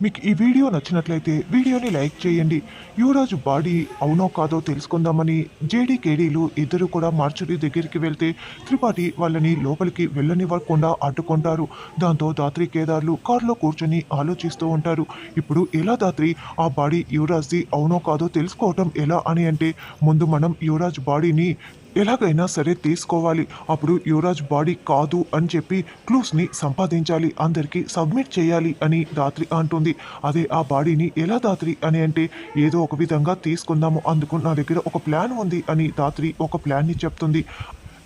మీకు ఈ వీడియో నచ్చినట్లయితే వీడియోని లైక్ చేయండి. యువరాజు బాడీ అవునో కాదో తెలుసుకుందామని జేడీ కేడీలు ఇద్దరు కూడా మార్చురీ దగ్గరికి వెళ్తే త్రిపాఠి వాళ్ళని లోపలికి వెళ్ళనివ్వకుండా అడ్డుకుంటారు. దాంతో దాత్రి కేదార్లు కారులో కూర్చొని ఆలోచిస్తూ ఉంటారు. ఇప్పుడు ఎలా దాత్రి ఆ బాడీ యువరాజ్ది అవునో కాదో తెలుసుకోవటం ఎలా అని అంటే ముందు మనం యువరాజ్ బాడీని ఎలాగైనా సరే తీసుకోవాలి. అప్పుడు యువరాజ్ బాడీ కాదు అని చెప్పి క్లూస్ని సంపాదించాలి, అందరికీ సబ్మిట్ చేయాలి అని దాత్రి అంటుంది. అదే ఆ బాడీని ఎలా దాత్రి అని అంటే ఏదో ఒక విధంగా తీసుకుందాము, అందుకు నా దగ్గర ఒక ప్లాన్ ఉంది అని దాత్రి ఒక ప్లాన్ని చెప్తుంది.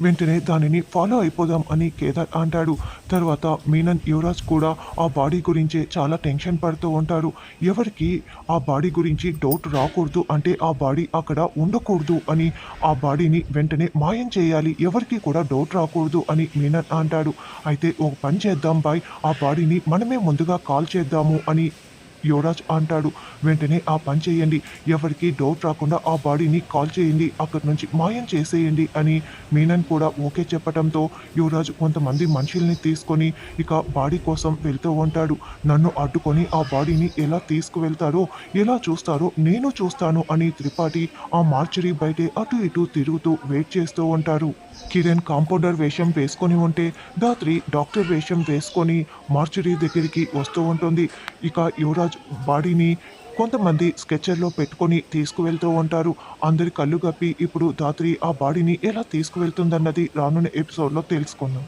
వెంటనే దానిని ఫాలో అయిపోదాం అని కేదార్ అంటాడు. తర్వాత మీనన్ యువరాజ్ కూడా ఆ బాడీ గురించే చాలా టెన్షన్ పడుతూ ఉంటారు. ఎవరికి ఆ బాడీ గురించి డౌట్ రాకూడదు, అంటే ఆ బాడీ అక్కడ ఉండకూడదు అని, ఆ బాడీని వెంటనే మాయం చేయాలి, ఎవరికి కూడా డౌట్ రాకూడదు అని మీనన్ అంటాడు. అయితే ఒక పని చేద్దాం బాయ్, ఆ బాడీని మనమే ముందుగా కాల్ చేద్దాము అని యువరాజ్ అంటాడు. వెంటనే ఆ పని చేయండి, ఎవరికి డౌట్ రాకుండా ఆ బాడీని కాల్ చేయండి, అక్కడి నుంచి మాయం చేసేయండి అని మీనన్ కూడా ఓకే చెప్పడంతో యువరాజ్ కొంతమంది మనుషుల్ని తీసుకొని ఇక బాడీ కోసం వెళ్తూ ఉంటాడు. నన్ను అడ్డుకొని ఆ బాడీని ఎలా తీసుకువెళ్తారో, ఎలా చూస్తారో నేను చూస్తాను అని త్రిపాఠి ఆ మార్చరీ బయటే అటు ఇటు తిరుగుతూ వెయిట్ చేస్తూ ఉంటారు. కిరణ్ కాంపౌండర్ వేషం వేసుకొని ఉంటే దాత్రి డాక్టర్ వేషం వేసుకొని మార్చురీ దగ్గరికి వస్తూ ఉంటుంది. ఇక యువరాజ్ బాడీని కొంతమంది స్కెచర్లో పెట్టుకొని తీసుకువెళ్తూ ఉంటారు. అందరి కళ్ళు గప్పి ఇప్పుడు దాత్రి ఆ బాడీని ఎలా తీసుకువెళ్తుందన్నది రానున్న ఎపిసోడ్లో తెలుసుకుందాం.